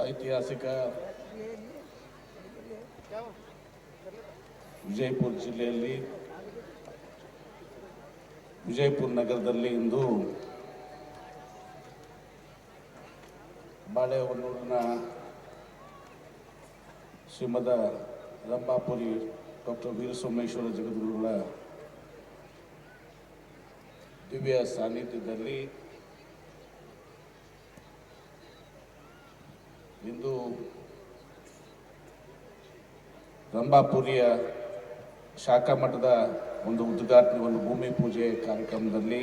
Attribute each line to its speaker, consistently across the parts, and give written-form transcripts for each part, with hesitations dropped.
Speaker 1: ಐತಿಹಾಸಿಕ ವಿಜಯಪುರ ಜಿಲ್ಲೆಯಲ್ಲಿ ವಿಜಯಪುರ ನಗರದಲ್ಲಿ ಇಂದು ಬಾಳೆಹೊನ್ನೂರಿನ ಶ್ರೀಮದ ರಂಭಾಪುರಿ ಡಾಕ್ಟರ್ ವೀರಸೋಮೇಶ್ವರ ಜಗದ್ಗುರುಗಳ ದಿವ್ಯ ಸಾನ್ನಿಧ್ಯದಲ್ಲಿ ಇಂದು ರಂಭಾಪುರಿಯ ಶಾಖಾ ಮಠದ ಒಂದು ಉದ್ಘಾಟನೆ, ಒಂದು ಭೂಮಿ ಪೂಜೆ ಕಾರ್ಯಕ್ರಮದಲ್ಲಿ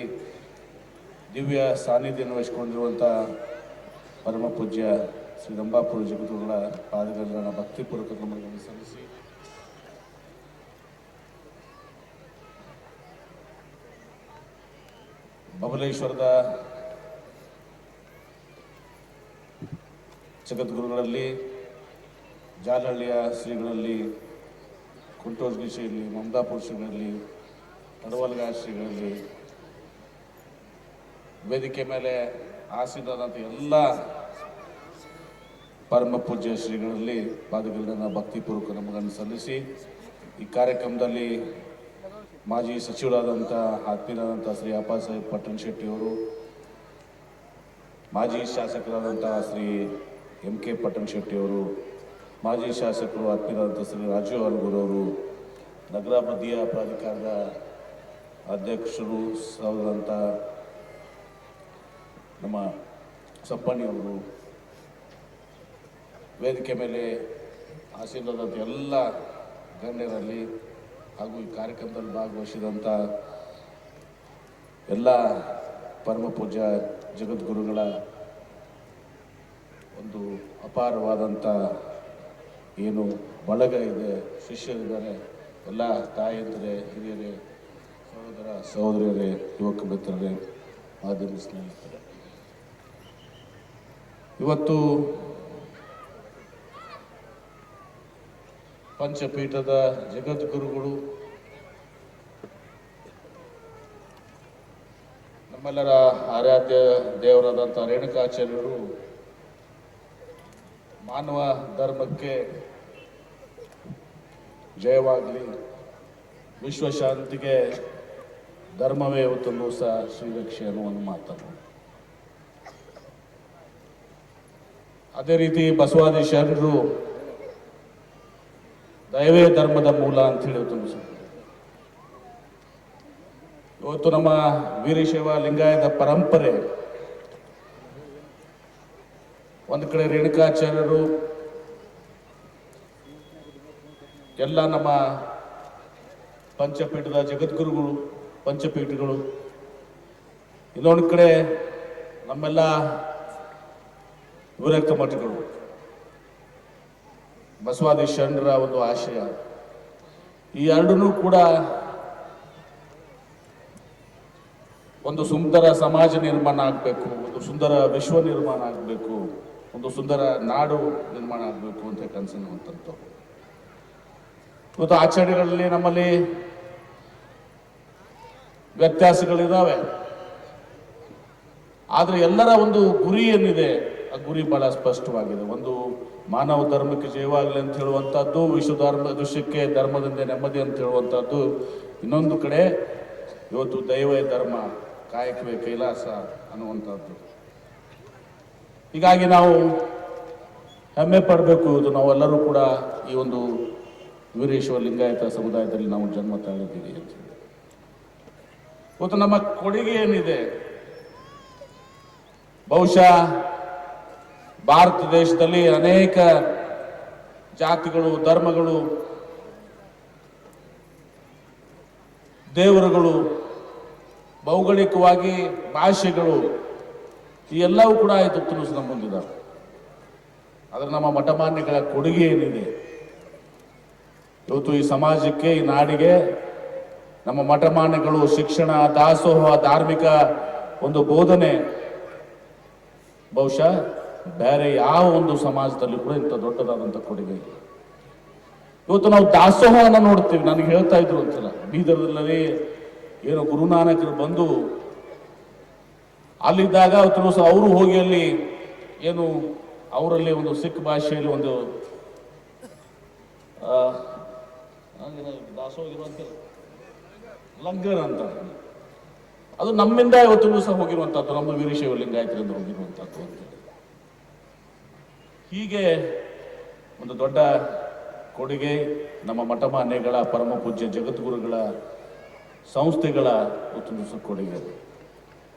Speaker 1: ದಿವ್ಯ ಸಾನ್ನಿಧ್ಯವನ್ನು ವಹಿಸಿಕೊಂಡಿರುವಂಥ ಪರಮ ಪೂಜ್ಯ ಶ್ರೀ ರಂಭಾಪುರಿ ಜಗದ್ಗುರುಗಳ ಪಾದಗಳನ್ನು ಭಕ್ತಿಪೂರ್ವಕ ನಮನಗಳನ್ನು ಸಲ್ಲಿಸಿ ಬಬಲೇಶ್ವರದ ಜಗದ್ಗುರುಗಳಲ್ಲಿ, ಜಾಲಹಳ್ಳಿಯ ಶ್ರೀಗಳಲ್ಲಿ, ಕುಂಟೋರ್ಗಿ ಶ್ರೀಗಳಲ್ಲಿ, ಮಮದಾಪುರ ಶ್ರೀಗಳಲ್ಲಿ, ನಡವಲ್ಗ ಶ್ರೀಗಳಲ್ಲಿ, ವೇದಿಕೆ ಮೇಲೆ ಆಸೀನರಾದಂಥ ಎಲ್ಲ ಪರಮ ಪೂಜ್ಯ ಶ್ರೀಗಳಲ್ಲಿ ಪಾದಗಳನ್ನು ಭಕ್ತಿಪೂರ್ವಕ ನಮನಗಳನ್ನು ಸಲ್ಲಿಸಿ ಈ ಕಾರ್ಯಕ್ರಮದಲ್ಲಿ ಮಾಜಿ ಸಚಿವರಾದಂಥ ಆತ್ಮೀಯರಾದಂಥ ಶ್ರೀ ಅಪ್ಪಾಸಾಹೇಬ್ ಪಟ್ಟಣ ಶೆಟ್ಟಿಯವರು, ಮಾಜಿ ಶಾಸಕರಾದಂಥ ಶ್ರೀ ಎಂ ಕೆ ಪಟ್ಟಣ ಶೆಟ್ಟಿಯವರು, ಮಾಜಿ ಶಾಸಕರು ಆತ್ಮೀಯರಾದಂಥ ಶ್ರೀ ರಾಜು ಅರ್ಗೂರವರು, ನಗರಾಭಿವೃದ್ಧಿಯ ಪ್ರಾಧಿಕಾರದ ಅಧ್ಯಕ್ಷರು ಆದಂಥ ನಮ್ಮ ಸಪ್ಪಣ್ಣಿಯವರು, ವೇದಿಕೆ ಮೇಲೆ ಆಸೀನರಾದಂಥ ಎಲ್ಲ ಗಣ್ಯರಲ್ಲಿ ಹಾಗೂ ಈ ಕಾರ್ಯಕ್ರಮದಲ್ಲಿ ಭಾಗವಹಿಸಿದಂಥ ಎಲ್ಲ ಪರಮ ಪೂಜ್ಯ ಜಗದ್ಗುರುಗಳ ಒಂದು ಅಪಾರವಾದಂಥ ಏನು ಬಳಗ ಇದೆ, ಶಿಷ್ಯರಿದ್ದಾರೆ, ಎಲ್ಲ ತಾಯಂದಿರೇ, ಹಿರಿಯರೇ, ಸಹೋದರ ಸಹೋದರಿಯರೇ, ಯುವಕ ಮಿತ್ರರೇ, ಮಾಧ್ಯಮ ಸ್ನೇಹಿತರೆ, ಇವತ್ತು ಪಂಚಪೀಠದ ಜಗದ್ಗುರುಗಳು ನಮ್ಮೆಲ್ಲರ ಆರಾಧ್ಯ ದೇವರಾದಂಥ ರೇಣುಕಾಚಾರ್ಯರು ಮಾನವ ಧರ್ಮಕ್ಕೆ ಜಯವಾಗಲಿ, ವಿಶ್ವಶಾಂತಿಗೆ ಧರ್ಮವೇ ಹೊತ್ತನ್ನು ಸಹ ಶ್ರೀರಕ್ಷೆ ಅನ್ನುವ ಮಾತನ್ನು, ಅದೇ ರೀತಿ ಬಸವಾದಿ ಶರಣರು ದಯವೇ ಧರ್ಮದ ಮೂಲ ಅಂತ ಹೇಳಿ ಇವತ್ತು ನಮ್ಮ ವೀರಶೈವ ಲಿಂಗಾಯತ ಪರಂಪರೆ ಒಂದು ಕಡೆ ರೇಣುಕಾಚಾರ್ಯರು ಎಲ್ಲ ನಮ್ಮ ಪಂಚಪೀಠದ ಜಗದ್ಗುರುಗಳು, ಪಂಚಪೀಠಗಳು, ಇನ್ನೊಂದು ಕಡೆ ನಮ್ಮೆಲ್ಲ ವಿರಕ್ತ ಮಠಗಳು, ಬಸವಾದಿ ಶರಣರ ಒಂದು ಆಶಯ, ಈ ಎರಡನ್ನೂ ಕೂಡ ಒಂದು ಸುಂದರ ಸಮಾಜ ನಿರ್ಮಾಣ ಆಗಬೇಕು, ಒಂದು ಸುಂದರ ವಿಶ್ವ ನಿರ್ಮಾಣ ಆಗಬೇಕು, ಒಂದು ಸುಂದರ ನಾಡು ನಿರ್ಮಾಣ ಆಗಬೇಕು ಅಂತ ಕನಸಿರುವಂಥದ್ದು. ಇವತ್ತು ಆಚರಣೆಗಳಲ್ಲಿ ನಮ್ಮಲ್ಲಿ ವ್ಯತ್ಯಾಸಗಳಿದ್ದಾವೆ, ಆದರೆ ಎಲ್ಲರ ಒಂದು ಗುರಿ ಏನಿದೆ ಆ ಗುರಿ ಬಹಳ ಸ್ಪಷ್ಟವಾಗಿದೆ. ಒಂದು ಮಾನವ ಧರ್ಮಕ್ಕೆ ಜಯವಾಗಲಿ ಅಂತ ಹೇಳುವಂಥದ್ದು, ವಿಶ್ವಕ್ಕೆ ಧರ್ಮದಿಂದ ನೆಮ್ಮದಿ ಅಂತ ಹೇಳುವಂಥದ್ದು, ಇನ್ನೊಂದು ಕಡೆ ಇವತ್ತು ದೈವೇ ಧರ್ಮ, ಕಾಯಕವೇ ಕೈಲಾಸ ಅನ್ನುವಂಥದ್ದು. ಹೀಗಾಗಿ ನಾವು ಹೆಮ್ಮೆ ಪಡಬೇಕು. ಇದು ನಾವೆಲ್ಲರೂ ಕೂಡ ಈ ಒಂದು ವೀರಶೈವ ಲಿಂಗಾಯತ ಸಮುದಾಯದಲ್ಲಿ ನಾವು ಜನ್ಮ ತಾಳಿದ್ದೀವಿ ಅಂತ ಹೇಳಿ ಇವತ್ತು ನಮ್ಮ ಕೊಡುಗೆ ಏನಿದೆ, ಬಹುಶಃ ಭಾರತ ದೇಶದಲ್ಲಿ ಅನೇಕ ಜಾತಿಗಳು, ಧರ್ಮಗಳು, ದೇವರುಗಳು, ಭೌಗೋಳಿಕವಾಗಿ ಭಾಷೆಗಳು, ಈ ಎಲ್ಲವೂ ಕೂಡ ತುತ್ತು ನಮ್ಮ ಮುಂದಿದ್ದಾವೆ. ಆದರೆ ನಮ್ಮ ಮಠಮಾನ್ಯಗಳ ಕೊಡುಗೆ ಏನಿದೆ ಇವತ್ತು ಈ ಸಮಾಜಕ್ಕೆ, ಈ ನಾಡಿಗೆ, ನಮ್ಮ ಮಠಮಾನ್ಯಗಳು ಶಿಕ್ಷಣ, ದಾಸೋಹ, ಧಾರ್ಮಿಕ ಒಂದು ಬೋಧನೆ ಬಹುಶಃ ಬೇರೆ ಯಾವ ಒಂದು ಸಮಾಜದಲ್ಲಿ ಕೂಡ ಇಂಥ ದೊಡ್ಡದಾದಂಥ ಕೊಡುಗೆ ಇಲ್ಲ. ಇವತ್ತು ನಾವು ದಾಸೋಹವನ್ನು ನೋಡ್ತೀವಿ. ನನಗೆ ಹೇಳ್ತಾ ಇದ್ರು ಒಂದ್ಸಲ, ಬೀದರ್ದಲ್ಲಿ ಏನು ಗುರುನಾನಕರು ಬಂದು ಅಲ್ಲಿದ್ದಾಗ ಅವರು ಹೋಗಿ ಅಲ್ಲಿ ಏನು ಅವರಲ್ಲಿ ಒಂದು ಸಿಖ್ ಭಾಷೆಯಲ್ಲಿ ಒಂದು ದಾಸೋಗಿರುವಂತ ಲಂಗರ್ ಅಂತ, ಅದು ನಮ್ಮಿಂದ ಇವತ್ತು ಸಹ ಹೋಗಿರುವಂಥದ್ದು, ನಮ್ಮ ವೀರಶೈವ ಲಿಂಗಾಯತರಿಂದ ಹೋಗಿರುವಂಥದ್ದು ಅಂತೇಳಿ. ಹೀಗೆ ಒಂದು ದೊಡ್ಡ ಕೊಡುಗೆ ನಮ್ಮ ಮಠ ಮಾನ್ಯಗಳ ಪರಮ ಪೂಜ್ಯ ಜಗದ್ಗುರುಗಳ ಸಂಸ್ಥೆಗಳ ಇವತ್ತು ಕೊಡುಗೆ.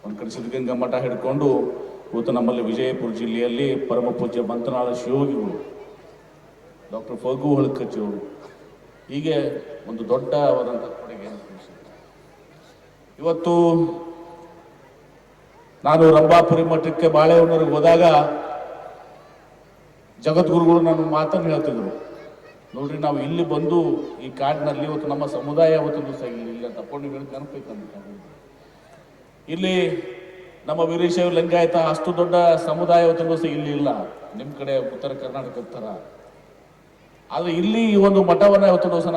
Speaker 1: ಒಂದು ಕಡೆ ಸಿದ್ಧಗಂಗಾ ಮಠ ಹಿಡ್ಕೊಂಡು ಇವತ್ತು ನಮ್ಮಲ್ಲಿ ವಿಜಯಪುರ ಜಿಲ್ಲೆಯಲ್ಲಿ ಪರಮ ಪೂಜ್ಯ ಮಂತನಾಳ ಶಿವಯೋಗಿಗಳು, ಡಾಕ್ಟರ್ ಫಗು ಹೊಳಕಚ್ಚಿಯವರು, ಹೀಗೆ ಒಂದು ದೊಡ್ಡವಾದಂಥ ಕೊಡುಗೆ. ಇವತ್ತು ನಾನು ರಂಭಾಪುರಿ ಮಠಕ್ಕೆ ಬಾಳೆಹೊನ್ನೂರಿಗೆ ಹೋದಾಗ ಜಗದ್ಗುರುಗಳು ನನ್ನ ಮಾತನ್ನು ಹೇಳ್ತಿದ್ರು, ನೋಡ್ರಿ ನಾವು ಇಲ್ಲಿ ಬಂದು ಈ ಕಾಡಿನಲ್ಲಿ ಇವತ್ತು ನಮ್ಮ ಸಮುದಾಯ ಇವತ್ತು ಸಹ ಇಲ್ಲ ತಕೊಂಡು ನೆನಪೈತಂತ, ಇಲ್ಲಿ ನಮ್ಮ ವೀರಶೈವ ಲಿಂಗಾಯತ ಅಷ್ಟು ದೊಡ್ಡ ಸಮುದಾಯ ಇವತ್ತು ಸಹ ಇಲ್ಲಿ ಇಲ್ಲ, ನಿಮ್ಮ ಕಡೆ ಉತ್ತರ ಕರ್ನಾಟಕದ ಥರ. ಆದರೆ ಇಲ್ಲಿ ಈ ಒಂದು ಮಠವನ್ನು ಇವತ್ತು ಸಹ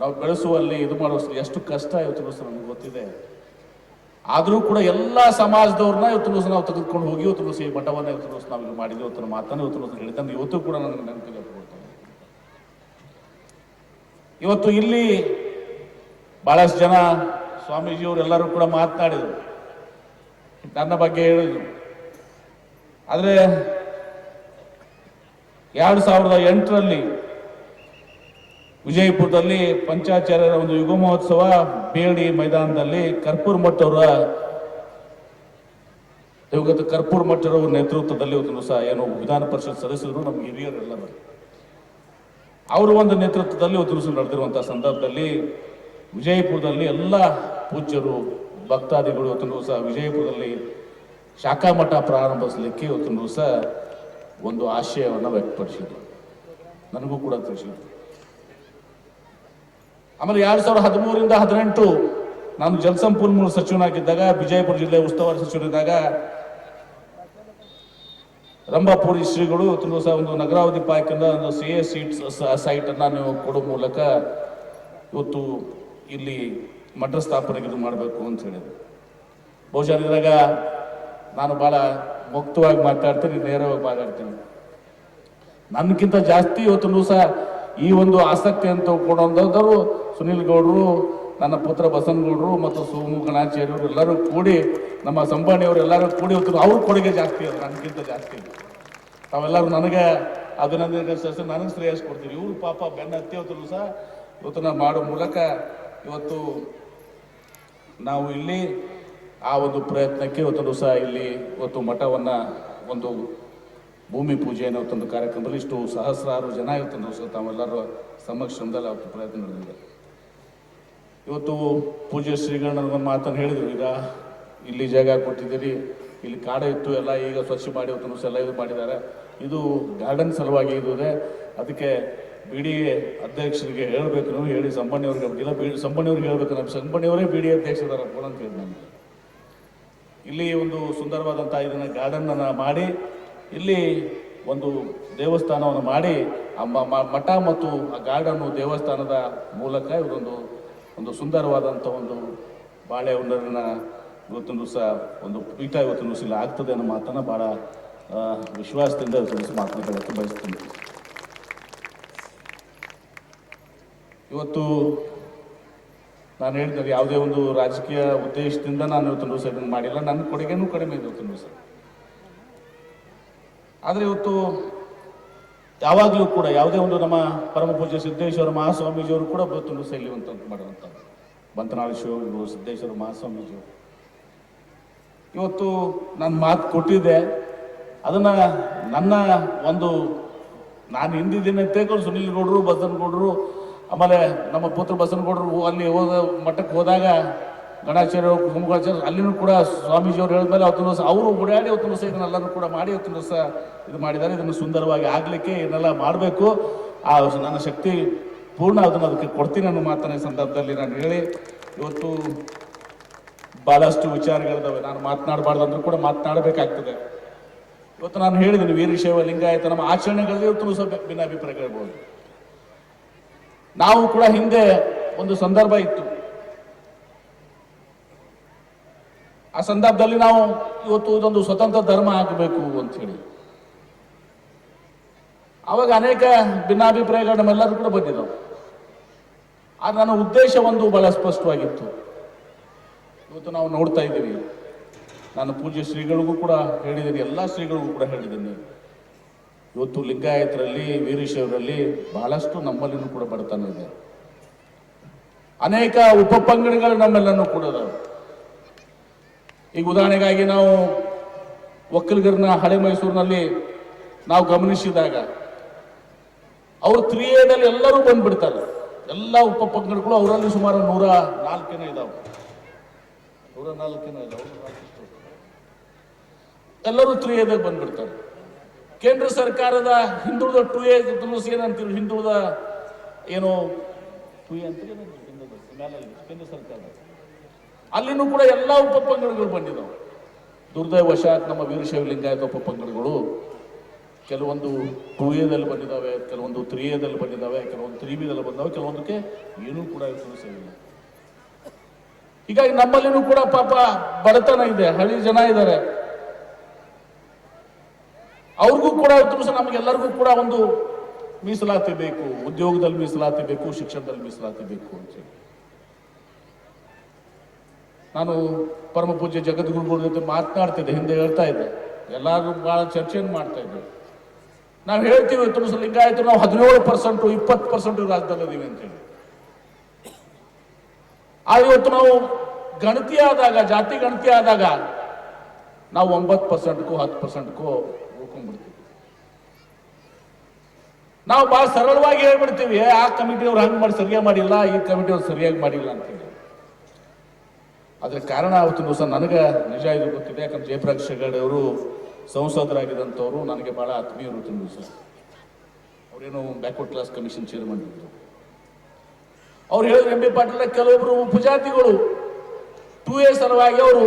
Speaker 1: ನಾವು ಬೆಳೆಸುವಲ್ಲಿ ಇದು ಮಾಡುವ ಎಷ್ಟು ಕಷ್ಟ ಇವತ್ತು ಸಹ ನಮ್ಗೆ ಗೊತ್ತಿದೆ. ಆದರೂ ಕೂಡ ಎಲ್ಲ ಸಮಾಜದವ್ರನ್ನ ಇವತ್ತು ಸಹ ನಾವು ತೆಗೆದುಕೊಂಡು ಹೋಗಿ ಇವತ್ತು ಸಹ ಈ ಮಠವನ್ನು ಇವತ್ತು ಸಹ ನಾವು ಇಲ್ಲಿ ಮಾಡಿದ್ವಿ. ಇವತ್ತು ಮಾತನ್ನು ಇವತ್ತು ಹೇಳಿದ್ದಾನೆ ಇವತ್ತು ಕೂಡ ನನಗೆ ನೆನಪಿಗೆ ಕೊಡ್ತೇನೆ. ಇವತ್ತು ಇಲ್ಲಿ ಬಹಳಷ್ಟು ಜನ ಸ್ವಾಮೀಜಿಯವರೆಲ್ಲರೂ ಕೂಡ ಮಾತನಾಡಿದರು, ನನ್ನ ಬಗ್ಗೆ ಹೇಳಿದರು. ಆದರೆ 2008ರಲ್ಲಿ ವಿಜಯಪುರದಲ್ಲಿ ಪಂಚಾಚಾರ್ಯರ ಒಂದು ಯುಗ ಮಹೋತ್ಸವ ಬೇಡಿ ಮೈದಾನದಲ್ಲಿ ಕರ್ಪೂರ್ ಮಠ್ ಅವರ ದಿವಂಗತ ಕರ್ಪೂರ್ ಮಠ್ ಅವರ ನೇತೃತ್ವದಲ್ಲಿ ಒಂದು ಸಹ ಏನು ವಿಧಾನ ಪರಿಷತ್ ಸದಸ್ಯರು ನಮ್ಮ ಹಿರಿಯರೆಲ್ಲರೂ ಅವರು ಒಂದು ನೇತೃತ್ವದಲ್ಲಿ ಒಂದು ನಡೆದಿರುವಂತಹ ಸಂದರ್ಭದಲ್ಲಿ ವಿಜಯಪುರದಲ್ಲಿ ಎಲ್ಲ ಪೂಜ್ಯರು ಭಕ್ತಾದಿಗಳು ಇವತ್ತು ಸಹ ವಿಜಯಪುರದಲ್ಲಿ ಶಾಖಾ ಮಠ ಪ್ರಾರಂಭಿಸಲಿಕ್ಕೆ ಇವತ್ತು ಸಹ ಒಂದು ಆಶಯವನ್ನು ವ್ಯಕ್ತಪಡಿಸಿದ್ರು, ನನಗೂ ಕೂಡ ತಿಳಿಸಿದ್ರು. ಆಮೇಲೆ 2013ರಿಂದ 2018 ನಾನು ಜಲಸಂಪನ್ಮೂಲ ಸಚಿವನಾಗಿದ್ದಾಗ, ವಿಜಯಪುರ ಜಿಲ್ಲೆ ಉಸ್ತುವಾರಿ ಸಚಿವರಿದ್ದಾಗ ರಂಭಾಪುರಿ ಶ್ರೀಗಳು ಇವತ್ತು ಸಹ ಒಂದು ನಗರಾವಧಿ ಪಾಯಕದಿಂದ ಒಂದು CA ಸೈಟ್ ಅನ್ನ ನೀವು ಕೊಡೋ ಮೂಲಕ ಇವತ್ತು ಇಲ್ಲಿ ಮಠ ಸ್ಥಾಪನೆಗೆ ಇದು ಮಾಡಬೇಕು ಅಂತ ಹೇಳಿದ್ರು. ಬಹುಶಃ ಇದ್ರಾಗ ನಾನು ಬಹಳ ಮುಕ್ತವಾಗಿ ಮಾತಾಡ್ತೀನಿ, ನೇರವಾಗಿ ಮಾತಾಡ್ತೀನಿ. ನನ್ಗಿಂತ ಜಾಸ್ತಿ ಇವತ್ತು ಸಹ ಈ ಒಂದು ಆಸಕ್ತಿ ಅಂತ ಕೊಡುವಂಥವರು ಸುನೀಲ್ ಗೌಡರು, ನನ್ನ ಪುತ್ರ ಬಸನಗೌಡರು ಮತ್ತು ಸೋಮು ಗಣಾಚಾರ್ಯವರು ಎಲ್ಲರೂ ಕೂಡಿ, ನಮ್ಮ ಸಂಬಾಣಿಯವರು ಎಲ್ಲರೂ ಕೂಡಿ ಇವತ್ತು ಅವ್ರ ಕೊಡುಗೆ ಜಾಸ್ತಿ ಅದು ನನಗಿಂತ ಜಾಸ್ತಿ. ತಾವೆಲ್ಲರೂ ನನಗೆ ಅಭಿನಂದನೆ ಸಲ್ಲಿಸಿ ನನಗೆ ಶ್ರೇಯಸ್ ಕೊಡ್ತೀವಿ. ಇವರು ಪಾಪ ಬೆನ್ನ ಹತ್ತಿ ಇವತ್ತು ಸಹ ಇವತ್ತು ನಾವು ಮಾಡೋ ಮೂಲಕ ಇವತ್ತು ನಾವು ಇಲ್ಲಿ ಆ ಒಂದು ಪ್ರಯತ್ನಕ್ಕೆ ಇವತ್ತು ಸಹ ಇಲ್ಲಿ ಇವತ್ತು ಮಠವನ್ನು ಒಂದು ಭೂಮಿ ಪೂಜೆಯನ್ನು ಇವತ್ತೊಂದು ಕಾರ್ಯಕ್ರಮದಲ್ಲಿ ಇಷ್ಟು ಸಹಸ್ರಾರು ಜನ ಇವತ್ತು ಸಹ ತಾವೆಲ್ಲರೂ ಸಮಕ್ಷಮದಲ್ಲಿ ಅವತ್ತು ಪ್ರಯತ್ನ ನಡೆದಿದೆ. ಇವತ್ತು ಪೂಜ್ಯ ಶ್ರೀಗಳು ನನಗೊಂದು ಮಾತನ್ನು ಹೇಳಿದರು, ಈಗ ಇಲ್ಲಿ ಜಾಗ ಕೊಟ್ಟಿದ್ದೀರಿ, ಇಲ್ಲಿ ಕಾಡ ಇತ್ತು ಎಲ್ಲ ಈಗ ಸ್ವಚ್ಛ ಮಾಡಿ ಇವತ್ತು ಎಲ್ಲ ಇದು ಮಾಡಿದ್ದಾರೆ, ಇದು ಗಾರ್ಡನ್ ಸಲುವಾಗಿ ಇದು ಇದೆ, ಅದಕ್ಕೆ BD ಅಧ್ಯಕ್ಷರಿಗೆ ಹೇಳಬೇಕು, ನೀವು ಹೇಳಿ ಸಂಬಂಧಿಯವ್ರಿಗೆ ಇಲ್ಲ ಸಂಬಂಧಿಯವ್ರಿಗೆ ಹೇಳ್ಬೇಕು, ನಮ್ಮ ಸಂಬಂಧಿಯವರೇ BD ಅಧ್ಯಕ್ಷರಾರ ಅಂತ ಹೇಳಿ ನನಗೆ ಇಲ್ಲಿ ಒಂದು ಸುಂದರವಾದಂಥ ಇದನ್ನು ಗಾರ್ಡನನ್ನು ಮಾಡಿ ಇಲ್ಲಿ ಒಂದು ದೇವಸ್ಥಾನವನ್ನು ಮಾಡಿ ಆ ಮಠ ಮತ್ತು ಆ ಗಾರ್ಡನ್ನು ದೇವಸ್ಥಾನದ ಮೂಲಕ ಒಂದು ಸುಂದರವಾದಂಥ ಒಂದು ಬಾಳೆಹೊನ್ನೂರಿನ ಇವತ್ತೊಂದು ಸಹ ಒಂದು ಪೀಠ ಇವತ್ತೊಂದು ಸಹ ಆಗ್ತದೆ ಅನ್ನೋ ಮಾತನ್ನು ಭಾಳ ವಿಶ್ವಾಸದಿಂದ ಮಾತನಾಡೋಕ್ಕೆ ಬಯಸ್ತೀನಿ. ಇವತ್ತು ನಾನು ಹೇಳಿದ್ರೆ ಯಾವುದೇ ಒಂದು ರಾಜಕೀಯ ಉದ್ದೇಶದಿಂದ ನಾನು ಇವತ್ತೊಂದು ಸಹ ಇದನ್ನು ಮಾಡಿಲ್ಲ, ನನ್ನ ಕೊಡುಗೆನೂ ಕಡಿಮೆ ಇದೆ ಇವತ್ತೊಂದು ಸಹ. ಆದರೆ ಇವತ್ತು ಯಾವಾಗಲೂ ಕೂಡ ಯಾವುದೇ ಒಂದು ನಮ್ಮ ಪರಮ ಪೂಜ್ಯ ಸಿದ್ದೇಶ್ವರ ಮಹಾಸ್ವಾಮೀಜಿಯವರು ಕೂಡ ಇವತ್ತೊಂದು ಸಹ ಇಲ್ಲಿ ಮಾಡುವಂಥದ್ದು, ಬಂತನಾಳ ಶಿವಗಳು ಸಿದ್ದೇಶ್ವರ ಮಹಾಸ್ವಾಮೀಜಿಯವರು ಇವತ್ತು ನಾನು ಮಾತು ಕೊಟ್ಟಿದ್ದೆ, ಅದನ್ನು ನನ್ನ ಒಂದು ನಾನು ಹಿಂದಿನ ತೇಕೊಂಡು ಸುನೀಲ್ ಗೌಡರು ಬಸನಗೌಡರು ಆಮೇಲೆ ನಮ್ಮ ಪುತ್ರ ಬಸನಗೌಡರು ಅಲ್ಲಿ ಮಠಕ್ಕೆ ಹೋದಾಗ ಗಣಾಚಾರ್ಯ ಕುಂಭಾಚಾರ್ಯ ಅಲ್ಲಿನೂ ಕೂಡ ಸ್ವಾಮೀಜಿಯವರು ಹೇಳಿದ್ಮೇಲೆ ಅವತ್ತು ಸಹ ಅವರು ಓಡಾಡಿ ಅವತ್ತು ಸಹ ಇದನ್ನೆಲ್ಲರೂ ಕೂಡ ಮಾಡಿ ಅವತ್ತು ಸಹ ಇದು ಮಾಡಿದ್ದಾರೆ. ಇದನ್ನು ಸುಂದರವಾಗಿ ಆಗಲಿಕ್ಕೆ ಇದನ್ನೆಲ್ಲ ಮಾಡಬೇಕು, ಆ ನನ್ನ ಶಕ್ತಿ ಪೂರ್ಣ ಅದಕ್ಕೆ ಕೊಡ್ತೀನಿ ಅನ್ನೋ ಮಾತನ್ನ ಸಂದರ್ಭದಲ್ಲಿ ನಾನು ಹೇಳಿ, ಇವತ್ತು ಭಾಳಷ್ಟು ವಿಚಾರಗಳಿದ್ದಾವೆ, ನಾನು ಮಾತನಾಡಬಾರ್ದು ಅಂದ್ರೂ ಕೂಡ ಮಾತನಾಡಬೇಕಾಗ್ತದೆ. ಇವತ್ತು ನಾನು ಹೇಳಿದ್ದೀನಿ ವೀರಶೈವ ಲಿಂಗಾಯತ ನಮ್ಮ ಆಚರಣೆಗಳಲ್ಲಿ ಇವತ್ತು ಸಹ ಭಿನ್ನಾಭಿಪ್ರಾಯಗಳಿರ್ಬೋದು. ನಾವು ಕೂಡ ಹಿಂದೆ ಒಂದು ಸಂದರ್ಭ ಇತ್ತು, ಆ ಸಂದರ್ಭದಲ್ಲಿ ನಾವು ಇವತ್ತು ಇದೊಂದು ಸ್ವತಂತ್ರ ಧರ್ಮ ಆಗಬೇಕು ಅಂತ ಹೇಳಿ ಅವಾಗ ಅನೇಕ ಭಿನ್ನಾಭಿಪ್ರಾಯಗಳು ನಮ್ಮೆಲ್ಲರೂ ಕೂಡ ಬಂದಿದ್ದವು. ಆದ್ರೆ ನನ್ನ ಉದ್ದೇಶ ಒಂದು ಬಹಳ ಸ್ಪಷ್ಟವಾಗಿತ್ತು. ಇವತ್ತು ನಾವು ನೋಡ್ತಾ ಇದ್ದೀವಿ, ನಾನು ಪೂಜ್ಯ ಶ್ರೀಗಳಿಗೂ ಕೂಡ ಹೇಳಿದ್ದೀನಿ, ಎಲ್ಲ ಶ್ರೀಗಳಿಗೂ ಕೂಡ ಹೇಳಿದ್ದೀನಿ, ಇವತ್ತು ಲಿಂಗಾಯತರಲ್ಲಿ ವೀರಶೈವರಲ್ಲಿ ಬಹಳಷ್ಟು ನಮ್ಮಲ್ಲಿನೂ ಕೂಡ ಬಡತನ ಇದೆ. ಅನೇಕ ಉಪಪಂಗಡಗಳು ನಮ್ಮೆಲ್ಲನೂ ಕೂಡ ಅದಾವೆ. ಈಗ ಉದಾಹರಣೆಗಾಗಿ ನಾವು ಒಕ್ಕಲಿಗರನ್ನ ಹಳೆ ಮೈಸೂರಿನಲ್ಲಿ ನಾವು ಗಮನಿಸಿದಾಗ ಅವರು 3Aದಲ್ಲಿ ಎಲ್ಲರೂ ಬಂದ್ಬಿಡ್ತಾರೆ. ಎಲ್ಲ ಉಪಪಂಗಡಗಳು ಅವರಲ್ಲಿ ಸುಮಾರು 104 ಇದಾವೆ. 104 ಇದಾವೆ. ಎಲ್ಲರೂ 3Aದಾಗ ಬಂದ್ಬಿಡ್ತಾರೆ. ಕೇಂದ್ರ ಸರ್ಕಾರದ ಹಿಂದುಳಿದ 2A ಏನಂತೀವಿ, ಹಿಂದುಳಿದ ಏನು 2A ಅಂತ ಕೇಂದ್ರ ಸರ್ಕಾರ, ಅಲ್ಲಿನೂ ಕೂಡ ಎಲ್ಲ ಉಪಪಂಗಡಗಳು ಬಂದಿದ್ದಾವೆ. ದುರ್ದೈವಶಾತ್ ನಮ್ಮ ವೀರಶೈವ ಲಿಂಗಾಯತ ಉಪಪಂಗಡಗಳು ಕೆಲವೊಂದು 2Aದಲ್ಲಿ ಬಂದಿದ್ದಾವೆ, ಕೆಲವೊಂದು 3Aದಲ್ಲಿ ಬಂದಿದ್ದಾವೆ, ಕೆಲವೊಂದು 3Bದಲ್ಲಿ ಬಂದಿದ್ದಾವೆ, ಕೆಲವೊಂದಕ್ಕೆ ಏನೂ ಕೂಡ ತಿಳಿಸಿಲ್ಲ. ಹೀಗಾಗಿ ನಮ್ಮಲ್ಲಿನೂ ಕೂಡ ಪಾಪ ಬಡತನ ಇದೆ, ಹಳ್ಳಿ ಜನ ಇದ್ದಾರೆ. ಅವ್ರಿಗೂ ಕೂಡ ನಮಗೆಲ್ಲರಿಗೂ ಕೂಡ ಒಂದು ಮೀಸಲಾತಿ ಬೇಕು, ಉದ್ಯೋಗದಲ್ಲಿ ಮೀಸಲಾತಿ ಬೇಕು, ಶಿಕ್ಷಣದಲ್ಲಿ ಮೀಸಲಾತಿ ಬೇಕು ಅಂತೇಳಿ ನಾನು ಪರಮ ಪೂಜ್ಯ ಜಗದ್ಗುರುಗಳ ಜೊತೆ ಮಾತನಾಡ್ತಿದ್ದೆ, ಹಿಂದೆ ಹೇಳ್ತಾ ಇದ್ದೆ, ಎಲ್ಲರೂ ಬಹಳ ಚರ್ಚೆಯನ್ನು ಮಾಡ್ತಾ ಇದ್ದೆ. ನಾವು ಹೇಳ್ತೀವಿ ಲಿಂಗಾಯತರು ನಾವು 17%, 20% ರಾಜ್ಯದಲ್ಲಿ ಇದೀವಿ ಅಂತೇಳಿ. ಆದ್ರೆ ಇವತ್ತು ನಾವು ಗಣತಿ ಆದಾಗ, ಜಾತಿ ಗಣತಿ ಆದಾಗ ನಾವು 9%, 10% ಉಳ್ಕೊಂಡ್ಬಿಡ್ತೀವಿ. ನಾವು ಬಹಳ ಸರಳವಾಗಿ ಹೇಳ್ಬಿಡ್ತೀವಿ, ಆ ಕಮಿಟಿಯವ್ರು ಹಂಗೆ ಮಾಡಿ ಸರಿಯಾಗಿ ಮಾಡಿಲ್ಲ, ಈ ಕಮಿಟಿಯವ್ರು ಸರಿಯಾಗಿ ಮಾಡಿಲ್ಲ ಅಂತೇಳಿ. ಅದ್ರ ಕಾರಣ ಅವತ್ತು ದಿವಸ ನನಗೆ ನಿಜ ಇದು ಗೊತ್ತಿದೆ. ಯಾಕಂದ್ರೆ ಜಯಪ್ರಕಾಶ್ ಹೆಗಡೆ ಅವರು ಸಂಸದರಾಗಿದ್ದಂಥವ್ರು ನನಗೆ ಬಹಳ ಆತ್ಮೀಯರು. ದಿವಸ ಅವರೇನು ಬ್ಯಾಕ್ವರ್ಡ್ ಕ್ಲಾಸ್ ಕಮಿಷನ್ ಚೇರ್ಮನ್ ಇದ್ರು. ಅವ್ರು ಹೇಳಿದ್ರು, ಎಂ ಬಿ ಪಾಟೀಲ್, ಕೆಲವೊಬ್ರು ಉಪಜಾತಿಗಳು 2A ಸಲುವಾಗಿ ಅವರು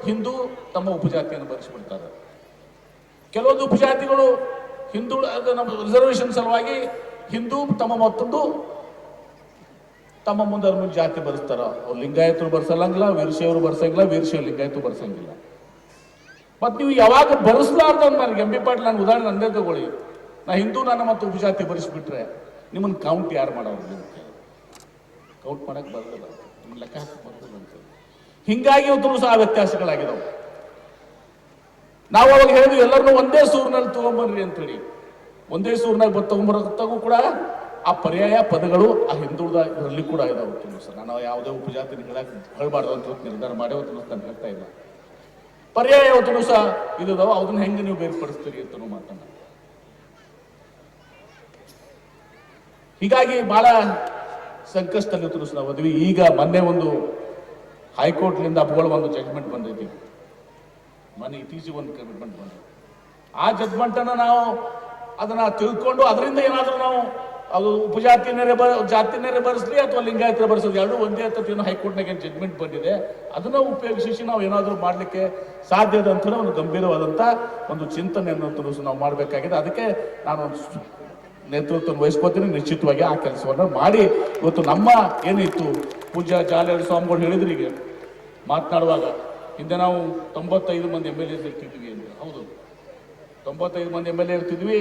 Speaker 1: ಹಿಂದೂ ತಮ್ಮ ಉಪಜಾತಿಯನ್ನು ಬರೆಸಿಬಿಡ್ತಾರೆ. ಕೆಲವೊಂದು ಉಪಜಾತಿಗಳು ಹಿಂದೂ ನಮ್ಮ ರಿಸರ್ವೇಶನ್ ಸಲುವಾಗಿ ಹಿಂದೂ ತಮ್ಮ ಮುಂದೆ ಜಾತಿ ಬರೆಸ್ತಾರ. ಅವ್ರು ಲಿಂಗಾಯತರು ಬರ್ಸಲ್ಲಂಗಿಲ್ಲ, ವೀರಶೈವರು ಬರ್ಸಂಗಿಲ್ಲ, ವೀರಶೈವ ಲಿಂಗಾಯತರು ಬರ್ಸಂಗಿಲ್ಲ. ಮತ್ತೆ ನೀವು ಯಾವಾಗ ಬರೆಸಲಾರ್ದ ನನಗೆ ಎಂ ಬಿ ಪಾಟೀಲ್, ನಾನು ಉದಾಹರಣೆ ನಂದೇ ತಗೊಳ್ಳಿ, ನಾ ಹಿಂದೂ ನನ್ನ ಮತ್ತು ಉಪಜಾತಿ ಬರೆಸ್ಬಿಟ್ರೆ ನಿಮ್ಮನ್ನು ಕೌಂಟ್ ಯಾರು ಮಾಡೋರು? ಕೌಂಟ್ ಮಾಡಕ್ ಬರಲಿಲ್ಲ, ನಿಮ್ಮ ಲೆಕ್ಕ ಹಾಕಿ ಬರಲಿಲ್ಲ ಅಂತ. ಹಿಂಗಾಗಿ ಇವತ್ತು ಆ ವ್ಯತ್ಯಾಸಗಳಾಗಿದ್ದಾವೆ. ನಾವು ಅವಾಗ ಹೇಳಿದ್ವಿ, ಎಲ್ಲರನ್ನೂ ಒಂದೇ ಸೂರಿನಲ್ಲಿ ತಗೊಂಬರ್ರಿ ಅಂತೇಳಿ. ಒಂದೇ ಸೂರಿನಾಗ ತಗೊಂಬರತ್ತಾಗೂ ಕೂಡ ಆ ಪರ್ಯಾಯ ಪದಗಳು ಆ ಹಿಂದುಳಿದ ಇದರಲ್ಲಿ ಕೂಡ ಇದಾವೆ. ಸರ್, ನಾನು ಯಾವುದೇ ಉಪಜಾತಿ ಹೇಳಬಾರ್ದು ಅಂತ ನಿರ್ಧಾರ ಮಾಡಿ ನಾನು ಹೇಳ್ತಾ ಇಲ್ಲ. ಪರ್ಯಾಯ ಹೊತ್ತು ಸಹ ಇದಾವ, ಅದನ್ನ ಹೆಂಗೆ ನೀವು ಬೇರ್ಪಡಿಸ್ತೀರಿ ಅಂತ ಮಾತನ್ನ. ಹೀಗಾಗಿ ಬಹಳ ಸಂಕಷ್ಟದಲ್ಲಿ ನಾವು ಅದ್ವಿ. ಈಗ ಮೊನ್ನೆ ಒಂದು ಹೈಕೋರ್ಟ್ನಿಂದ ಅಪ್ಗಳು ಒಂದು ಜಡ್ಜ್ಮೆಂಟ್ ಬಂದೈತಿ, ಮೊನ್ನೆ ಇತ್ತೀಚೆಗೆ ಒಂದು ಕಮಿಟ್ಮೆಂಟ್ ಬಂದ. ಆ ಜಡ್ಜ್ಮೆಂಟನ್ನು ನಾವು ಅದನ್ನ ತಿಳ್ಕೊಂಡು ಅದರಿಂದ ಏನಾದರೂ ನಾವು ಅದು ಜಾತಿನೇರೆ ಬರೆಸ್ಲಿ ಅಥವಾ ಲಿಂಗಾಯತರ ಬರೆಸೋದು ಎರಡೂ ಒಂದೇ ಅಂತ ಹೈಕೋರ್ಟ್ನಾಗ ಏನು ಜಡ್ಜ್ಮೆಂಟ್ ಬಂದಿದೆ, ಅದನ್ನ ಉಪಯೋಗಿಸಿ ನಾವು ಏನಾದರೂ ಮಾಡಲಿಕ್ಕೆ ಸಾಧ್ಯದ ಅಂತ ಒಂದು ಗಂಭೀರವಾದಂಥ ಒಂದು ಚಿಂತನೆಯನ್ನು ನಾವು ಮಾಡಬೇಕಾಗಿದೆ. ಅದಕ್ಕೆ ನಾನು ನೇತೃತ್ವ ವಹಿಸ್ಕೋತೀನಿ. ನಿಶ್ಚಿತವಾಗಿ ಆ ಕೆಲಸವನ್ನು ಮಾಡಿ ಇವತ್ತು ನಮ್ಮ ಏನಿತ್ತು ಪೂಜ್ಯ ಜಾಲಹಳ್ಳಿ ಸ್ವಾಮಿಗಳು ಹೇಳಿದ್ರು ಈಗ ಮಾತನಾಡುವಾಗ, ಹಿಂದೆ ನಾವು 95 ಮಂದಿ MLAs ಇರ್ತಿದ್ವಿ ಅಂತ. ಹೌದು, 95 ಮಂದಿ MLA ಇರ್ತಿದ್ವಿ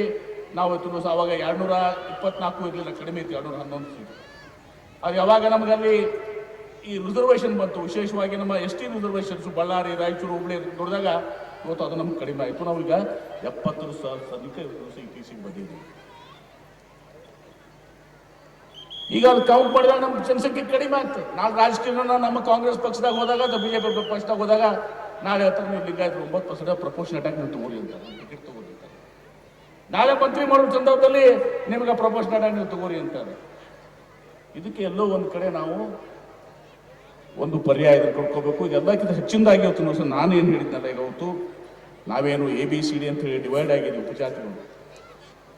Speaker 1: ನಾವು. ಇವತ್ತು ಅವಾಗ 224 ಇರಲಿಲ್ಲ, ಕಡಿಮೆ ಇತ್ತು, 211 ಸೀಟ್. ಅದು ಯಾವಾಗ ನಮಗಲ್ಲಿ ಈ ರಿಸರ್ವೇಷನ್ ಬಂತು, ವಿಶೇಷವಾಗಿ ನಮ್ಮ ST ರಿಸರ್ವೇಷನ್ಸ್ ಬಳ್ಳಾರಿ, ರಾಯಚೂರು, ಹುಬ್ಳಿ ನೋಡಿದಾಗ ಇವತ್ತು ಅದು ನಮ್ಗೆ ಕಡಿಮೆ ಆಯಿತು. ನಾವೀಗ 70,000 ಸದ್ಯಕ್ಕೆ ಇತ್ತೀಚೆಗೆ ಬಂದಿದ್ದೀವಿ. ಈಗ ಅದು ಕೌಂಟ್ ಮಾಡಿದಾಗ ನಮ್ಮ ಜನಸಂಖ್ಯೆ ಕಡಿಮೆ ಆಗ್ತದೆ. ನಾಳೆ ರಾಜಕೀಯ ನಮ್ಮ ಕಾಂಗ್ರೆಸ್ ಪಕ್ಷದಾಗ ಹೋದಾಗ ಅಥವಾ BJP ಪಕ್ಷದಾಗ ಹೋದಾಗ ನಾಳೆ ಹೇಳ್ತಾರೆ, ನೀವು ಲಿಂಗಾಯತರು 9% ಪ್ರಪೋರ್ಷನೇಟ್ ಆಗಿ ನೀವು ತಗೋರಿ ಅಂತ, ಟಿಕೆಟ್ ತಗೋರಿರ್ತಾರೆ. ನಾಳೆ ಮಂತ್ರಿ ಮಾಡೋ ಸಂದರ್ಭದಲ್ಲಿ ನಿಮ್ಗೆ ಪ್ರಪೋರ್ಷನೇಟ್ ಆಗಿ ನೀವು ತಗೋರಿ ಅಂತಾರೆ. ಇದಕ್ಕೆ ಎಲ್ಲೋ ಒಂದು ಕಡೆ ನಾವು ಒಂದು ಪರ್ಯಾಯ ಕೊಡ್ಕೋಬೇಕು. ಇದೆಲ್ಲಕ್ಕಿಂತ ಹೆಚ್ಚಿನದಾಗಿ ಇವತ್ತು ನಾನೇನು ಹೇಳಿದ್ನಲ್ಲ, ಈಗ ಅವತ್ತು ನಾವೇನು ABCD ಅಂತ ಹೇಳಿ ಡಿವೈಡ್ ಆಗಿದ್ದೀವಿ ಉಪಜಾತಿಗಳು.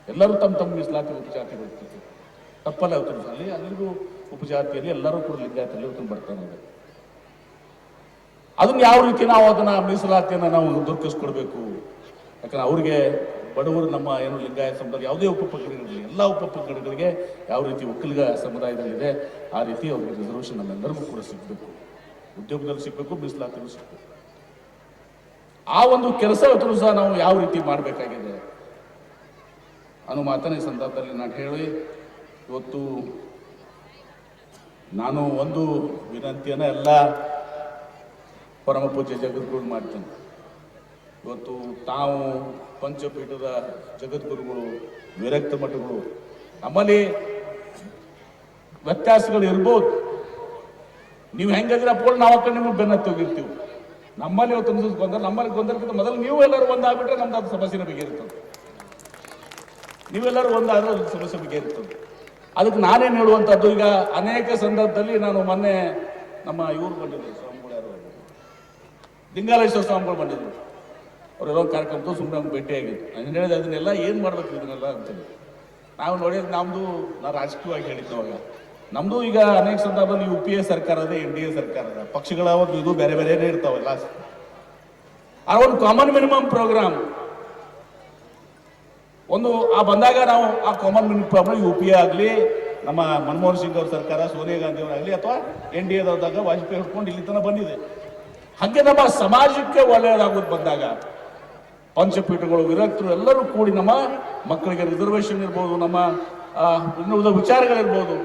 Speaker 1: ಎಲ್ಲರೂ ತಮ್ಮ ಮೀಸಲಾತಿ ಉಪಜಾತಿಗಳು ತಪ್ಪಲ್ಲ. ಇವತ್ತು ಅಲ್ಲಿಗೂ ಉಪಜಾತಿಯಲ್ಲಿ ಎಲ್ಲರೂ ಕೂಡ ಲಿಂಗಾಯತಲ್ಲಿ ಇವತ್ತು ಬರ್ತಾನೆ. ಅದನ್ನ ಯಾವ ರೀತಿ ನಾವು ಅದನ್ನ ಮೀಸಲಾತಿಯನ್ನು ನಾವು ದೊರಕಿಸ್ಕೊಡ್ಬೇಕು. ಯಾಕಂದ್ರೆ ಅವ್ರಿಗೆ ಬಡವರು ನಮ್ಮ ಏನು ಲಿಂಗಾಯತ ಸಮುದಾಯ ಯಾವುದೇ ಉಪಪಂಗಡಗಳಿರಲಿ, ಎಲ್ಲ ಉಪಪಂಗಡಗಳಿಗೆ ಯಾವ ರೀತಿ ಒಕ್ಕಲಿಗ ಸಮುದಾಯದಲ್ಲಿದೆ ಆ ರೀತಿ ಅವ್ರಿಗೆ ರಿಸರ್ವೇಷನ್ ನಮ್ಮೆಲ್ಲರಿಗೂ ಕೂಡ ಸಿಗಬೇಕು. ಉದ್ಯೋಗದಲ್ಲಿ ಸಿಗಬೇಕು, ಮೀಸಲಾತಿಗೂ ಸಿಗಬೇಕು. ಆ ಒಂದು ಕೆಲಸ ಸಹ ನಾವು ಯಾವ ರೀತಿ ಮಾಡಬೇಕಾಗಿದೆ ಅನ್ನೋ ಮಾತನ್ನ ಈ ಸಂದರ್ಭದಲ್ಲಿ ನಾನು ಹೇಳಿ ಇವತ್ತು ನಾನು ಒಂದು ವಿನಂತಿಯನ್ನು ಎಲ್ಲ ಪರಮ ಪೂಜ್ಯ ಜಗದ್ಗುರು ಮಾಡ್ತೇನೆ. ಇವತ್ತು ತಾವು ಪಂಚಪೀಠದ ಜಗದ್ಗುರುಗಳು, ವಿರಕ್ತ ಮಠಗಳು, ನಮ್ಮಲ್ಲಿ ವ್ಯತ್ಯಾಸಗಳು ಇರ್ಬೋದು. ನೀವು ಹೆಂಗದಿರ ಅಪ್ಕೊಂಡು ನಾವು ಅಕ್ಕ ನಿಮಗೆ ಬೆನ್ನತ್ತಿ ಹೋಗಿರ್ತೀವಿ. ನಮ್ಮಲ್ಲಿ ಇವತ್ತು ಗೊಂದಲ, ನಮ್ಮಲ್ಲಿ ಗೊಂದಲಕ್ಕಿಂತ ಮೊದಲು ನೀವು ಎಲ್ಲರೂ ಒಂದಾಗ್ಬಿಟ್ರೆ ನಮ್ದು ಅದು ಸಮಸ್ಯೆನ ಬಗೆಯಿರ್ತದೆ. ನೀವೆಲ್ಲರೂ ಒಂದಾದ್ರೂ ಅದು ಸಮಸ್ಯೆ ಬಗೆಯಿರ್ತದೆ. ಅದಕ್ಕೆ ನಾನೇನು ಹೇಳುವಂಥದ್ದು, ಈಗ ಅನೇಕ ಸಂದರ್ಭದಲ್ಲಿ ನಾನು ಮೊನ್ನೆ ನಮ್ಮ ಇವ್ರು ಬಂದಿದ್ದರು, ಸ್ವಾಮಿಗಳು ಯಾರು, ಲಿಂಗಾಲೇಶ್ವರ ಸ್ವಾಮಿಗಳು ಬಂದಿದ್ದರು. ಅವರೆಲ್ಲ ಕಾರ್ಯಕ್ರಮದ್ದು ಸುಮ್ಮನೆ ಭೇಟಿಯಾಗಿತ್ತು. ನಾನು ಹೇಳಿದೆ ಅದನ್ನೆಲ್ಲ ಏನು ಮಾಡ್ಬೇಕು ಇದನ್ನೆಲ್ಲ ಅಂತೇಳಿ. ನಾವು ನೋಡಿದ್ರೆ ನಮ್ಮದು, ನಾವು ರಾಜಕೀಯವಾಗಿ ಹೇಳಿದ್ದು ಅವಾಗ, ನಮ್ಮದು ಈಗ ಅನೇಕ ಸಂದರ್ಭದಲ್ಲಿ UPA ಸರ್ಕಾರ ಅದ, NDA ಸರ್ಕಾರ ಅದ, ಪಕ್ಷಗಳ ಒಂದು ಇದು ಬೇರೆ ಬೇರೆನೇ ಇರ್ತಾವಲ್ಲ. ಆ ಒಂದು ಕಾಮನ್ ಮಿನಿಮಮ್ ಪ್ರೋಗ್ರಾಮ್ ಒಂದು ಬಂದಾಗ ನಾವು ಆ ಕಾಮನ್ ಮಿನಿಮಮ್ ಪ್ರೋಗ್ರಾಮ್ UPA ಆಗಲಿ, ನಮ್ಮ ಮನಮೋಹನ್ ಸಿಂಗ್ ಅವ್ರ ಸರ್ಕಾರ, ಸೋನಿಯಾ ಗಾಂಧಿ ಅವರಾಗಲಿ, ಅಥವಾ NDAದವ್ರದಾಗ ವಾಜಪೇಯಿ ಹಿಡ್ಕೊಂಡು ಇಲ್ಲಿ ತನಕ ಬಂದಿದೆ. ಹಾಗೆ ನಮ್ಮ ಸಮಾಜಕ್ಕೆ ಒಳ್ಳೆಯದಾಗೋದು ಬಂದಾಗ ಪಂಚಪೀಠಗಳು, ವಿರಕ್ತರು ಎಲ್ಲರೂ ಕೂಡಿ ನಮ್ಮ ಮಕ್ಕಳಿಗೆ ರಿಸರ್ವೇಷನ್ ಇರ್ಬೋದು, ನಮ್ಮ ಇನ್ನುಳಿದ ವಿಚಾರಗಳಿರ್ಬೋದು,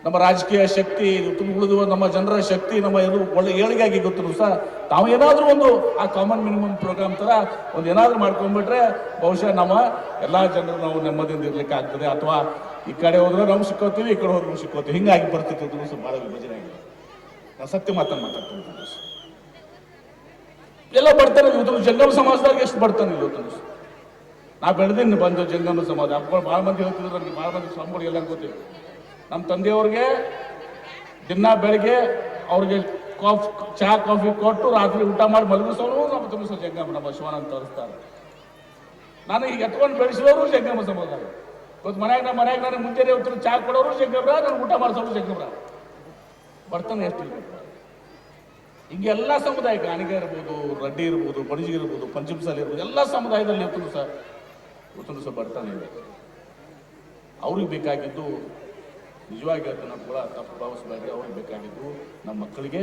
Speaker 1: ನಮ್ಮ ರಾಜಕೀಯ ಶಕ್ತಿ, ಉಳಿದುವ ನಮ್ಮ ಜನರ ಶಕ್ತಿ, ನಮ್ಮ ಇದು ಒಳ್ಳೆ ಏಳಿಗೆಯಾಗಿ ಗೊತ್ತು ಸಹ ತಾವು ಏನಾದರೂ ಒಂದು ಆ ಕಾಮನ್ ಮಿನಿಮಮ್ ಪ್ರೋಗ್ರಾಮ್ ಥರ ಒಂದು ಏನಾದರೂ ಮಾಡ್ಕೊಂಡ್ಬಿಟ್ರೆ ಬಹುಶಃ ನಮ್ಮ ಎಲ್ಲ ಜನರು ನಾವು ನೆಮ್ಮದಿಯಿಂದ ಇರ್ಲಿಕ್ಕೆ ಆಗ್ತದೆ. ಅಥವಾ ಈ ಕಡೆ ಹೋದ್ರೆ ನಾವು ಸಿಕ್ಕೋತೀವಿ, ಈ ಕಡೆ ಹೋದ್ರೆ ನಾವು ಸಿಕ್ಕೋತೀವಿ, ಹಿಂಗಾಗಿ ಬರ್ತಿತ್ತು ಸಹ ಭಾಳ ವಿಭಜನೆ ಆಗಿದೆ. ನಾವು ಸತ್ಯ ಮಾತಾಡ್ತೀವಿ. ಎಲ್ಲ ಬರ್ತಾನೆ ಇವತ್ತು ಜಂಗಮ ಸಮಾಜದಾಗ ಎಷ್ಟು ಬರ್ತಾನೆ ಇವತ್ತು. ನಾ ಬೆಳೆದಿನಿ ಬಂದು ಜಂಗಮ ಸಮಾಜ ಅಪ್ಪ ಭಾಳ ಮಂದಿ ಹೇಳ್ತಿದ್ರು, ನನಗೆ ಭಾಳ ಮಂದಿ ಸ್ವಾಮಿಗಳು ಎಲ್ಲ ಗೊತ್ತಿಲ್ಲ. ನಮ್ಮ ತಂದೆಯವ್ರಿಗೆ ದಿನ ಬೆಳಗ್ಗೆ ಅವ್ರಿಗೆ ಚಹಾ ಕಾಫಿ ಕೊಟ್ಟು ರಾತ್ರಿ ಊಟ ಮಾಡಿ ಮಲಗಿಸೋರು ನಮ್ಮ ತುಂಬಿಸೋ ಜಂಗಮ ನಮ್ಮ ಶಿವಾನಂದ ತೋರಿಸ್ತಾರೆ. ನಾನು ಈಗ ಎತ್ಕೊಂಡು ಬೆಳೆಸಿದವರು ಜಂಗಮ ಸಮಾಜ. ಇವತ್ತು ನಮ್ಮ ಮನ್ಯಾಗ ನನಗೆ ಮುಂಚೆನೆ ಇವತ್ತು ಚಹಾ ಕೊಡೋರು ಜಂಗಮ್ರ, ನಾನು ಊಟ ಮಾಡಿಸೋರು ಜಂಗಮ್ರ. ಬರ್ತಾನೆ ಎಷ್ಟು ಹಿಂಗೆಲ್ಲ ಸಮುದಾಯ, ಗಾಣಿಗ ಇರ್ಬೋದು, ರೆಡ್ಡಿ ಇರ್ಬೋದು, ಬಣಜಿ ಇರ್ಬೋದು, ಪಂಚಮಸಾಲಿ ಇರ್ಬೋದು, ಎಲ್ಲ ಸಮುದಾಯದಲ್ಲಿ ಇವತ್ತು ಸಹ ಬರ್ತಾನೆ ಇದೆ. ಅವ್ರಿಗೆ ಬೇಕಾಗಿದ್ದು ನಿಜವಾಗಿ ಅದನ್ನು ಕೂಡ ತಪ್ಪು ಭಾವಿಸಬೇಡಿ. ಅವ್ರಿಗೆ ಬೇಕಾಗಿದ್ದು ನಮ್ಮ ಮಕ್ಕಳಿಗೆ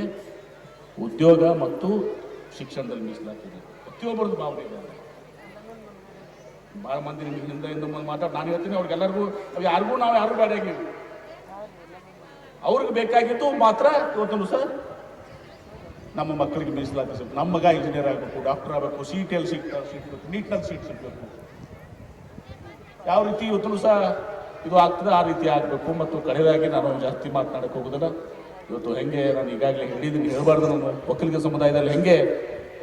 Speaker 1: ಉದ್ಯೋಗ ಮತ್ತು ಶಿಕ್ಷಣದಲ್ಲಿ ಮೀಸಲಾತಿದೆ. ಪ್ರತಿಯೊಬ್ಬರದ್ದು ಭಾವನೆ ಇದೆ. ಭಾಳ ಮಂದಿ ನಿಮಗೆ ಹಿಂದೆ ಮಾತಾಡಿ ನಾನು ಹೇಳ್ತೀನಿ, ಅವ್ರಿಗೆಲ್ಲರಿಗೂ ಯಾರಿಗೂ ನಾವು ಯಾರು ಬೇಡ ಆಗಿವಿ. ಅವ್ರಿಗೆ ಬೇಕಾಗಿದ್ದು ಮಾತ್ರ ಇವತ್ತು ಸಹ ನಮ್ಮ ಮಕ್ಕಳಿಗೆ ಮೀಸಲಾತಿ ಸಿಗಬೇಕು. ನಮ್ಮ ಮಗ ಇಂಜಿನಿಯರ್ ಆಗಬೇಕು, ಡಾಕ್ಟರ್ ಆಗಬೇಕು, CET ಸೀಟ್ ಸಿಗಬೇಕು, ನೀಟ್ನಲ್ಲಿ ಸೀಟ್ ಸಿಗಬೇಕು. ಯಾವ ರೀತಿ ಇವತ್ತು ಸಹ ಇದು ಆಗ್ತದೆ ಆ ರೀತಿ ಆಗಬೇಕು. ಮತ್ತು ಕಡೆಯದಾಗಿ ನಾನು ಜಾಸ್ತಿ ಮಾತನಾಡಕ್ಕೆ ಹೋಗೋದಿಲ್ಲ. ಇವತ್ತು ಹೆಂಗೆ ನಾನು ಈಗಾಗಲೇ ಹೇಳಿದ್ದೀನಿ, ಹೇಳಬಾರ್ದು, ನಮ್ಮ ಒಕ್ಕಲಿಗ ಸಮುದಾಯದಲ್ಲಿ ಹೆಂಗೆ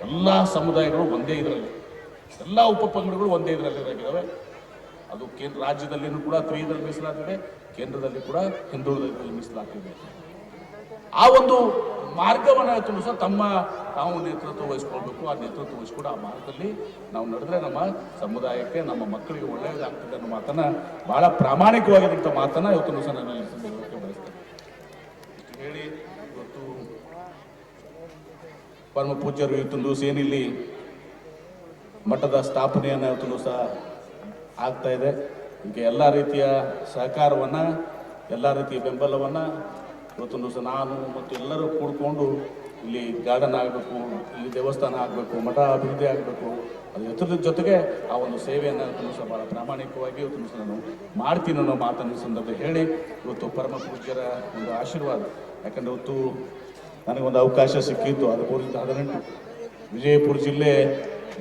Speaker 1: ಎಲ್ಲ ಸಮುದಾಯಗಳು ಒಂದೇ ಇದರಲ್ಲಿ, ಎಲ್ಲ ಉಪಪಂಗಡಗಳು ಒಂದೇ ಇದರಲ್ಲಿ ಇದ್ದಾವೆ. ಅದು ಕೇಂದ್ರ ರಾಜ್ಯದಲ್ಲಿನೂ ಕೂಡ 3 ಇದರಲ್ಲಿ ಮೀಸಲಾತಿದೆ, ಕೇಂದ್ರದಲ್ಲಿ ಕೂಡ ಹಿಂದುಳಿದಲ್ಲಿ ಮೀಸಲಾತಿದೆ. ಆ ಒಂದು ಮಾರ್ಗವನ್ನು ಸಹ ತಾವು ನೇತೃತ್ವ ವಹಿಸ್ಕೊಳ್ಬೇಕು. ಆ ನೇತೃತ್ವ ವಹಿಸ್ಕೊಂಡು ಆ ಮಾರ್ಗದಲ್ಲಿ ನಾವು ನಡೆದ್ರೆ ನಮ್ಮ ಸಮುದಾಯಕ್ಕೆ, ನಮ್ಮ ಮಕ್ಕಳಿಗೆ ಒಳ್ಳೆಯದಾಗ್ತದೆ ಅನ್ನೋ ಮಾತನ್ನ, ಬಹಳ ಪ್ರಾಮಾಣಿಕವಾಗಿದ್ದಂಥ ಮಾತನ್ನ ಇವತ್ತು ಸಹ ನಾನು ಬಯಸ್ತೇನೆ. ಇಷ್ಟು ಹೇಳಿ ಇವತ್ತು ಪರಮ ಪೂಜ್ಯರು ಇವತ್ತೊಂದು ಏನಿಲ್ಲಿ ಮಠದ ಸ್ಥಾಪನೆಯನ್ನು ಇವತ್ತು ಸಹ ಆಗ್ತಾ ಇದೆ. ಈಗ ಎಲ್ಲ ರೀತಿಯ ಸಹಕಾರವನ್ನು, ಎಲ್ಲ ರೀತಿಯ ಬೆಂಬಲವನ್ನು ಇವತ್ತೊಂದು ಸಹ ನಾನು ಮತ್ತು ಎಲ್ಲರೂ ಕೂಡ್ಕೊಂಡು ಇಲ್ಲಿ ಗಾರ್ಡನ್ ಆಗಬೇಕು, ಇಲ್ಲಿ ದೇವಸ್ಥಾನ ಆಗಬೇಕು, ಮಠ ಅಭಿವೃದ್ಧಿ ಆಗಬೇಕು, ಅದು ಎತ್ತರದ ಜೊತೆಗೆ ಆ ಒಂದು ಸೇವೆಯನ್ನು ಇವತ್ತು ಸಹ ಭಾಳ ಪ್ರಾಮಾಣಿಕವಾಗಿ ಇವತ್ತು ಸಹ ನಾನು ಮಾಡ್ತೀನಿ ಅನ್ನೋ ಮಾತನ್ನು ಸಂದರ್ಭ ಹೇಳಿ, ಇವತ್ತು ಪರಮ ಪೂಜ್ಯರ ಒಂದು ಆಶೀರ್ವಾದ, ಯಾಕಂದರೆ ಇವತ್ತು ನನಗೊಂದು ಅವಕಾಶ ಸಿಕ್ಕಿತ್ತು. ಅದು 2018 ವಿಜಯಪುರ ಜಿಲ್ಲೆ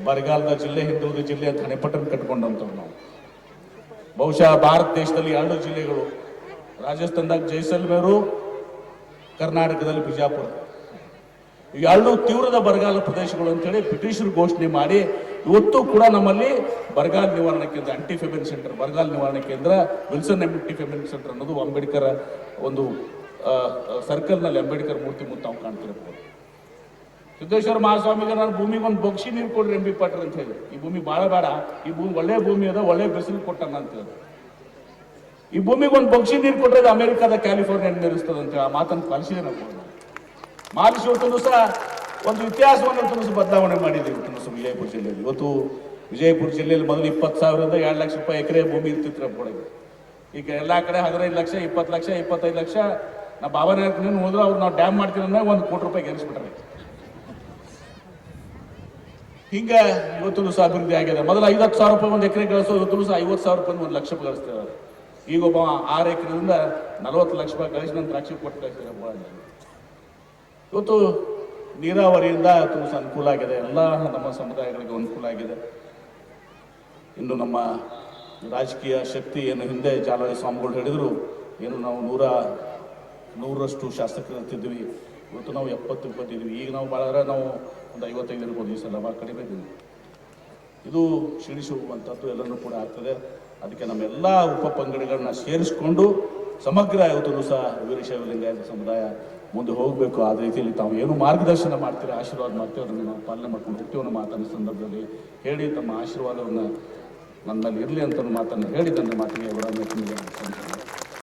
Speaker 1: ಬರಗಾಲದ ಜಿಲ್ಲೆ, ಹಿಂದುಳಿದ ಜಿಲ್ಲೆ ಅಂತ ಹಣೆಪಟ್ಟನ್ನು ಕಟ್ಕೊಂಡಂಥವ್ರು ನಾವು. ಬಹುಶಃ ಭಾರತ ದೇಶದಲ್ಲಿ 2 ಜಿಲ್ಲೆಗಳು, ರಾಜಸ್ಥಾನದಾಗ ಜೈಸಲ್ಮೇರು, ಕರ್ನಾಟಕದಲ್ಲಿ ಬಿಜಾಪುರ, ಈ 2 ತೀವ್ರದ ಬರಗಾಲ ಪ್ರದೇಶಗಳು ಅಂತೇಳಿ ಬ್ರಿಟಿಷರು ಘೋಷಣೆ ಮಾಡಿ ಇವತ್ತು ಕೂಡ ನಮ್ಮಲ್ಲಿ ಬರಗಾಲ ನಿವಾರಣಾ ಕೇಂದ್ರ, ಆಂಟಿ ಫೆಮಿನ್ ಸೆಂಟರ್, ಬರಗಾಲ ನಿವಾರಣಾ ಕೇಂದ್ರ, ವಿಲ್ಸನ್ ಆಂಟಿ ಫೆಮಿನ್ ಸೆಂಟರ್ ಅನ್ನೋದು ಅಂಬೇಡ್ಕರ್ ಒಂದು ಸರ್ಕಲ್ನಲ್ಲಿ ಅಂಬೇಡ್ಕರ್ ಮೂರ್ತಿ ಮುಂದೆ ನಾವು ಕಾಣ್ತಿರ್ಬೋದು. ಸಿದ್ದೇಶ್ವರ ಮಹಾಸ್ವಾಮಿಗೆ ನಾನು ಭೂಮಿಗೆ ಒಂದು ಬೊಕ್ಷಿ ನೀರು ಕೊಡ್ರಿ MB ಪಾಟ್ರಿ ಅಂತ ಹೇಳಿ, ಈ ಭೂಮಿ ಭಾಳ ಬೇಡ, ಈ ಭೂಮಿ ಒಳ್ಳೆ ಭೂಮಿ ಅದ, ಒಳ್ಳೆ ಬಿಸಿಲು ಕೊಟ್ಟಾನ ಅಂತ ಹೇಳಿ, ಈ ಭೂಮಿಗೆ ಒಂದು ಬೊಕ್ಷಿ ನೀರು ಕೊಟ್ಟರೆ ಅದು ಅಮೆರಿಕಾದ ಕ್ಯಾಲಿಫೋರ್ನಿಯಾ ನೀರಿಸ್ತದೆ ಅಂತೇಳಿ ಆ ಮಾತನ್ನು ಪಾಲಿಸಿದೆ ನಾವು. ಮಾಲಿಸಿ ಇವತ್ತು ಸಹ ಒಂದು ಇತಿಹಾಸವನ್ನು ಸಹ ಬದಲಾವಣೆ ಮಾಡಿದೆ ಇವತ್ತು ಸಹ ವಿಜಯಪುರ ಜಿಲ್ಲೆಯಲ್ಲಿ. ಇವತ್ತು ವಿಜಯಪುರ ಜಿಲ್ಲೆಯಲ್ಲಿ ಮೊದಲು 20,000ರಿಂದ 2 ಲಕ್ಷ ರೂಪಾಯಿ ಎಕರೆ ಭೂಮಿ ಇರ್ತಿತ್ತು ಒಳಗೆ. ಈಗ ಎಲ್ಲ ಕಡೆ 15 ಲಕ್ಷ, 20 ಲಕ್ಷ, 25 ಲಕ್ಷ. ನಾ ಬಾಬಾನಾಯಕನೇನು ಹೋದ್ರೆ ಅವ್ರು ನಾವು ಡ್ಯಾಮ್ ಮಾಡ್ತೀವಿ ಅಂದ್ರೆ 1 ಕೋಟಿ ರೂಪಾಯಿ ಗೆಲ್ಲಿಸ್ಬಿಟ್ರೆ. ಹಿಂಗೆ ಇವತ್ತು ದಿವಸ ಅಭಿವೃದ್ಧಿ ಆಗಿದೆ. ಮೊದಲು 50,000 ರೂಪಾಯಿ ಒಂದು ಎಕರೆ ಗಳಿಸೋ, ಇವತ್ತು ದಿವಸ 50,000 ರೂಪಾಯಿ 1 ಲಕ್ಷ ಗಳಿಸ್ತಿದ್ದಾರೆ. ಈಗ ಒಬ್ಬ 6 ಎಕರೆದಿಂದ 40 ಲಕ್ಷ ರೂಪಾಯಿ ಗಳಿಸಿ ನಂತರ ದ್ರಾಕ್ಷಿ ಕೊಟ್ಟು ಕಳಿಸ್ತಾರೆ. ಇವತ್ತು ನೀರಾವರಿಯಿಂದ ತುಂಬ ಅನುಕೂಲ ಆಗಿದೆ, ಎಲ್ಲ ನಮ್ಮ ಸಮುದಾಯಗಳಿಗೆ ಅನುಕೂಲ ಆಗಿದೆ. ಇನ್ನು ನಮ್ಮ ರಾಜಕೀಯ ಶಕ್ತಿ ಏನು ಹಿಂದೆ ಜಾಲವಾಡಿ ಸ್ವಾಮಿಗಳು ಹೇಳಿದರು, ಏನು ನಾವು 100ರಷ್ಟು ಶಾಸಕರು ಇರ್ತಿದ್ವಿ, ಇವತ್ತು ನಾವು 70 ಇದ್ವಿ. ಈಗ ನಾವು ಭಾಳ ನಾವು ಒಂದು 55 ಇರ್ಬೋದು, ಈ ಸಲ ಭಾಳ ಕಡಿಮೆ ಇದ್ದೀವಿ. ಇದು ಕ್ಷೀಣಿಸಿ ಹೋಗುವಂಥದ್ದು ಎಲ್ಲನೂ ಕೂಡ ಆಗ್ತದೆ. ಅದಕ್ಕೆ ನಮ್ಮೆಲ್ಲ ಉಪಪಂಗಡಗಳನ್ನ ಸೇರಿಸ್ಕೊಂಡು ಸಮಗ್ರ ಇವತ್ತು ದಿವಸ ವೀರಶೈವ ಲಿಂಗಾಯತ ಸಮುದಾಯ ಮುಂದೆ ಹೋಗಬೇಕು. ಆ ರೀತಿಯಲ್ಲಿ ತಾವು ಏನು ಮಾರ್ಗದರ್ಶನ ಮಾಡ್ತೀರಿ, ಆಶೀರ್ವಾದ ಮಾಡ್ತೀವಿ, ಅದನ್ನು ನಾವು ಪಾಲನೆ ಮಾಡ್ಕೊಂಡು ಹೋಗ್ತೀವಿ ಅನ್ನೋ ಮಾತನ್ನ ಸಂದರ್ಭದಲ್ಲಿ ಹೇಳಿ ತಮ್ಮ ಆಶೀರ್ವಾದವನ್ನು ನನ್ನ ಮೇಲೆ ಇರಲಿ ಅಂತ ಮಾತನ್ನು ಹೇಳಿ ನನ್ನ ಮಾತಿಗೆ ವಿರಾಮ.